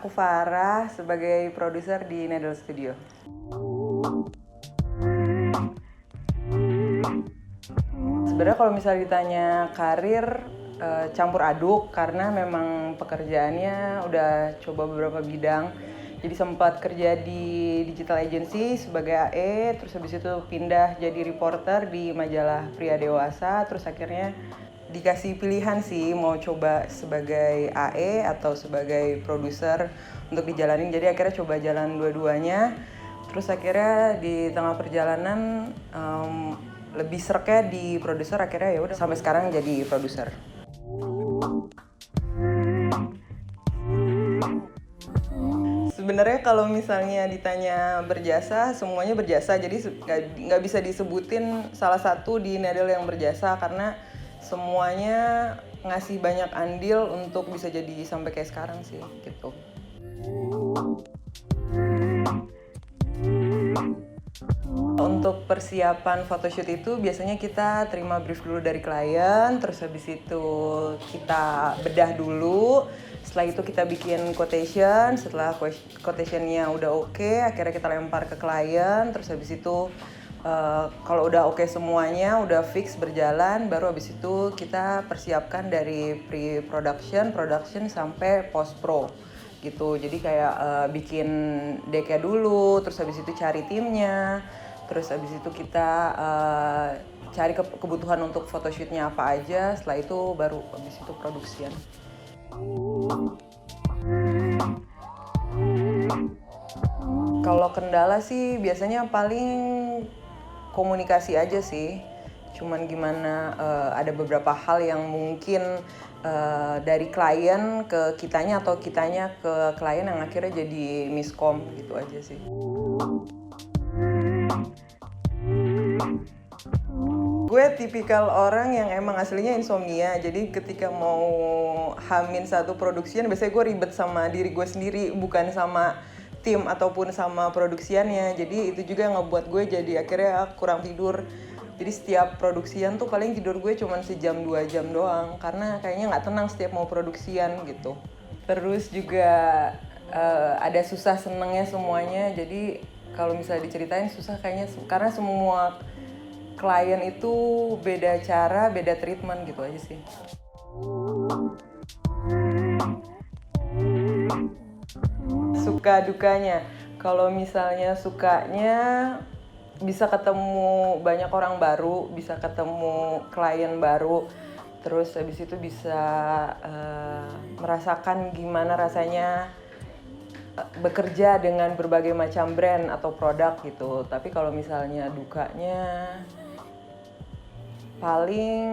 aku Farah sebagai produser di Needle Studio. Sebenarnya kalau misalnya ditanya karir, campur aduk karena memang pekerjaannya udah coba beberapa bidang. Jadi sempat kerja di digital agency sebagai AE, terus habis itu pindah jadi reporter di majalah Pria Dewasa, terus akhirnya dikasih pilihan sih mau coba sebagai AE atau sebagai produser untuk dijalanin. Jadi akhirnya coba jalan dua-duanya. Terus akhirnya di tengah perjalanan lebih sereknya di produser, akhirnya ya udah sampai sekarang jadi produser. Sebenarnya kalau misalnya ditanya berjasa, semuanya berjasa. Jadi nggak bisa disebutin salah satu di Needle yang berjasa karena semuanya ngasih banyak andil untuk bisa jadi sampai kayak sekarang sih, gitu. Untuk persiapan photoshoot itu biasanya kita terima brief dulu dari klien, terus habis itu kita bedah dulu. Setelah itu kita bikin quotation, setelah quotationnya udah oke, akhirnya kita lempar ke klien, terus habis itu kalau udah oke semuanya, udah fix berjalan, baru habis itu kita persiapkan dari pre-production, production sampai post-pro gitu. Jadi kayak bikin decknya dulu, terus habis itu cari timnya, terus habis itu kita cari kebutuhan untuk photoshootnya apa aja, setelah itu baru habis itu produksian. Kalau kendala sih biasanya paling komunikasi aja sih. Cuman gimana ada beberapa hal yang mungkin dari klien ke kitanya atau kitanya ke klien yang akhirnya jadi miskom gitu aja sih. Gue tipikal orang yang emang aslinya insomnia, jadi ketika mau hamin satu produksian biasanya gue ribet sama diri gue sendiri, bukan sama tim ataupun sama produksiannya. Jadi itu juga ngebuat gue jadi akhirnya kurang tidur. Jadi setiap produksian tuh paling tidur gue cuma sejam 2 jam doang, karena kayaknya nggak tenang setiap mau produksian gitu. Terus juga ada susah senengnya semuanya, jadi kalau misalnya diceritain susah kayaknya karena semua klien itu beda cara, beda treatment gitu aja sih. Suka dukanya, kalau misalnya sukanya bisa ketemu banyak orang baru, bisa ketemu klien baru, terus habis itu bisa merasakan gimana rasanya bekerja dengan berbagai macam brand atau produk gitu. Tapi kalau misalnya dukanya paling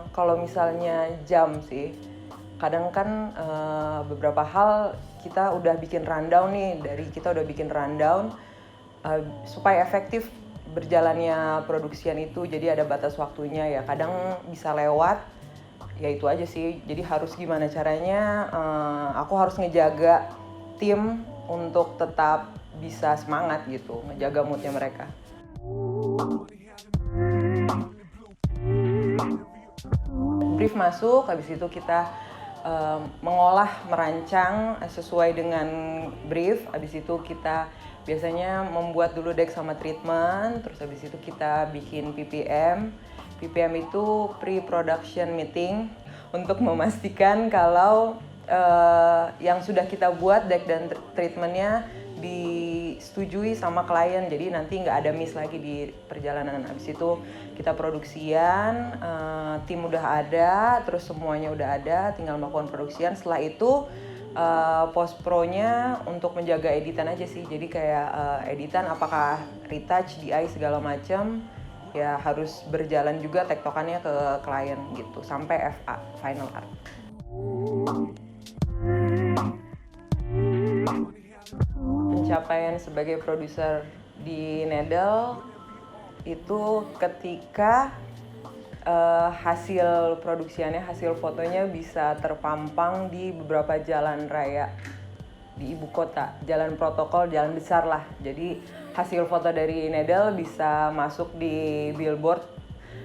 kalau misalnya jam sih, kadang kan beberapa hal kita udah bikin rundown nih, supaya efektif berjalannya produksian itu, jadi ada batas waktunya ya, kadang bisa lewat, ya itu aja sih. Jadi harus gimana caranya aku harus ngejaga tim untuk tetap bisa semangat gitu, ngejaga moodnya mereka. Brief masuk, habis itu kita mengolah, merancang sesuai dengan brief. Habis itu kita biasanya membuat dulu deck sama treatment, terus habis itu kita bikin PPM. PPM itu pre-production meeting untuk memastikan kalau yang sudah kita buat deck dan treatmentnya disetujui sama klien, jadi nanti nggak ada miss lagi di perjalanan. Habis itu kita produksian, tim udah ada, terus semuanya udah ada, tinggal melakukan produksian. Setelah itu post pro-nya untuk menjaga editan aja sih, jadi kayak editan apakah retouch, DI segala macam ya harus berjalan juga tektokannya ke klien gitu sampai FA, final art. Pencapaian sebagai produser di Needle itu ketika hasil produksiannya, hasil fotonya bisa terpampang di beberapa jalan raya di ibu kota, jalan protokol, jalan besar lah. Jadi hasil foto dari Needle bisa masuk di billboard,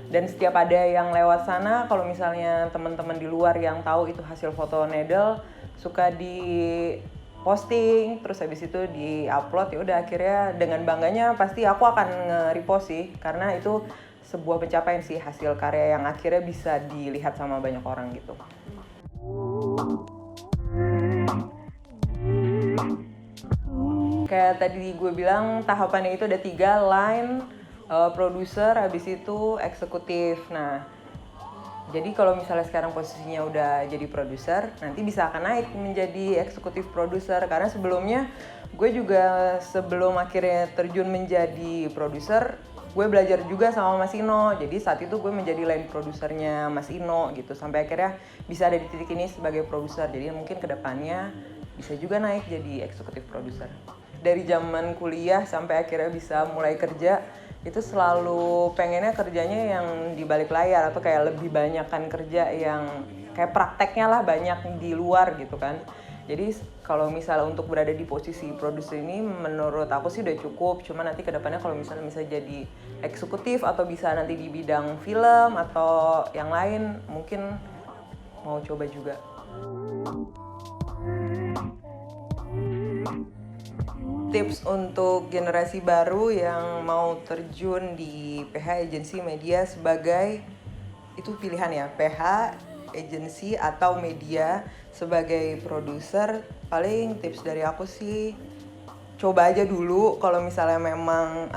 dan setiap ada yang lewat sana, kalau misalnya teman-teman di luar yang tahu itu hasil foto Needle, suka di posting, terus habis itu di upload, ya udah akhirnya dengan bangganya pasti aku akan nge-repost sih, karena itu sebuah pencapaian sih, hasil karya yang akhirnya bisa dilihat sama banyak orang gitu. Kayak tadi gue bilang, tahapannya itu ada 3, line, produser, habis itu eksekutif. Nah, jadi kalau misalnya sekarang posisinya udah jadi produser, nanti bisa akan naik menjadi eksekutif produser. Karena sebelumnya gue juga sebelum akhirnya terjun menjadi produser, gue belajar juga sama Mas Ino. Jadi saat itu gue menjadi line produsernya Mas Ino gitu. Sampai akhirnya bisa ada di titik ini sebagai produser. Jadi mungkin kedepannya bisa juga naik jadi eksekutif produser. Dari zaman kuliah sampai akhirnya bisa mulai kerja, itu selalu pengennya kerjanya yang di balik layar atau kayak lebih banyak kan kerja yang kayak prakteknya lah banyak di luar gitu kan. Jadi kalau misalnya untuk berada di posisi produser ini menurut aku sih udah cukup. Cuma nanti kedepannya kalau misalnya bisa jadi eksekutif atau bisa nanti di bidang film atau yang lain, mungkin mau coba juga. Tips untuk generasi baru yang mau terjun di PH agency media sebagai, itu pilihan ya, PH agency atau media sebagai produser, paling tips dari aku sih coba aja dulu. Kalau misalnya memang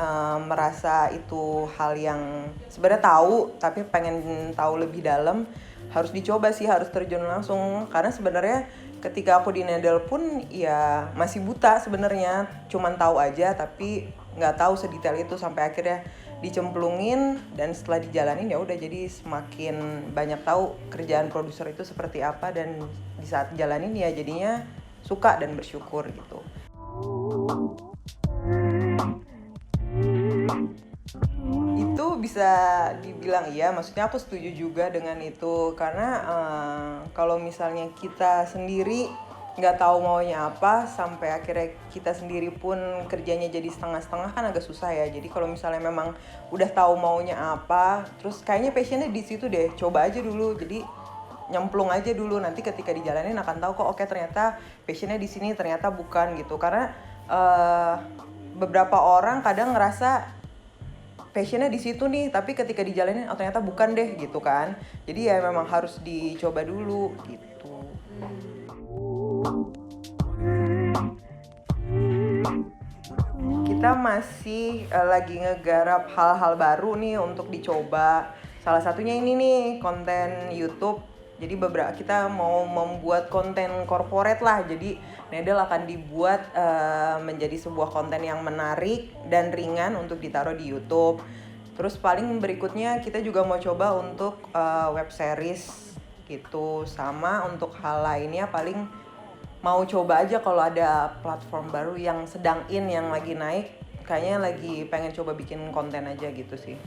merasa itu hal yang sebenarnya tahu tapi pengen tahu lebih dalam, harus dicoba sih, harus terjun langsung. Karena sebenarnya ketika aku di Nedel pun ya masih buta sebenarnya, cuman tahu aja tapi nggak tahu sedetail itu, sampai akhirnya dicemplungin dan setelah dijalanin ya udah jadi semakin banyak tahu kerjaan produser itu seperti apa, dan di saat jalanin ya jadinya suka dan bersyukur gitu. Itu bisa dibilang iya, maksudnya aku setuju juga dengan itu, karena kalau misalnya kita sendiri nggak tahu maunya apa, sampai akhirnya kita sendiri pun kerjanya jadi setengah-setengah kan agak susah ya. Jadi kalau misalnya memang udah tahu maunya apa, terus kayaknya passionnya di situ deh, coba aja dulu. Jadi nyemplung aja dulu, nanti ketika dijalanin akan tahu kok, oke ternyata passionnya di sini, ternyata bukan gitu. Karena beberapa orang kadang ngerasa passionnya di situ nih, tapi ketika dijalanin oh ternyata bukan deh gitu kan. Jadi ya memang harus dicoba dulu gitu. Kita masih lagi ngegarap hal-hal baru nih untuk dicoba. Salah satunya ini nih, konten YouTube. Jadi kita mau membuat konten corporate lah. Jadi Nedel akan dibuat menjadi sebuah konten yang menarik dan ringan untuk ditaruh di YouTube. Terus paling berikutnya kita juga mau coba untuk web series gitu. Sama untuk hal lainnya paling mau coba aja kalau ada platform baru yang sedang yang lagi naik. Kayaknya lagi pengen coba bikin konten aja gitu sih.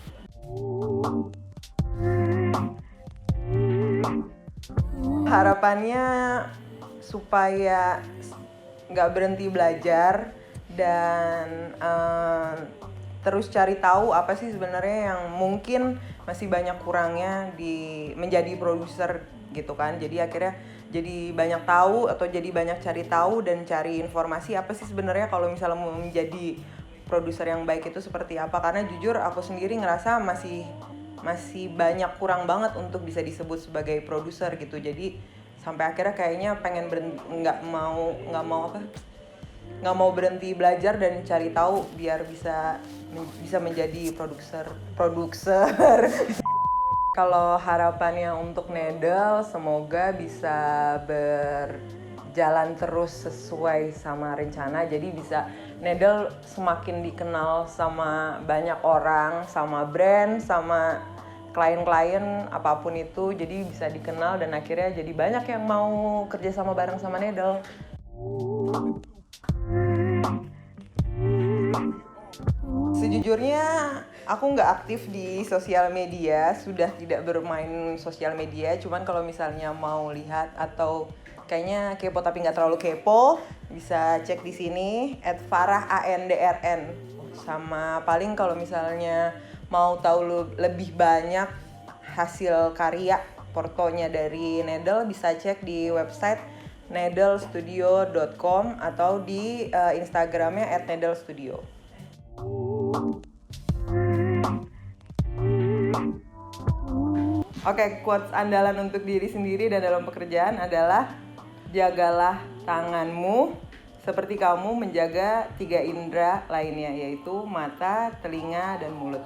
Harapannya supaya nggak berhenti belajar dan terus cari tahu apa sih sebenarnya yang mungkin masih banyak kurangnya di menjadi produser gitu kan. Jadi akhirnya jadi banyak tahu atau jadi banyak cari tahu dan cari informasi apa sih sebenarnya kalau misalnya mau menjadi produser yang baik itu seperti apa. Karena jujur aku sendiri ngerasa masih banyak kurang banget untuk bisa disebut sebagai produser gitu. Jadi sampai akhirnya kayaknya pengen nggak mau berhenti belajar dan cari tahu biar bisa menjadi produser. Kalau harapannya untuk Nedel semoga bisa berjalan terus sesuai sama rencana. Jadi bisa Nedel semakin dikenal sama banyak orang, sama brand, sama klien-klien apapun itu, jadi bisa dikenal dan akhirnya jadi banyak yang mau kerja sama bareng sama Nedel. Sejujurnya aku nggak aktif di sosial media, sudah tidak bermain sosial media. Cuman kalau misalnya mau lihat atau kayaknya kepo tapi nggak terlalu kepo, bisa cek di sini @farah_andrn. Sama paling kalau misalnya mau tahu lebih banyak hasil karya portonya dari Nedel, bisa cek di website needlestudio.com atau di Instagramnya @needlestudio. Oke, quotes andalan untuk diri sendiri dan dalam pekerjaan adalah jagalah tanganmu seperti kamu menjaga 3 indera lainnya, yaitu mata, telinga, dan mulut.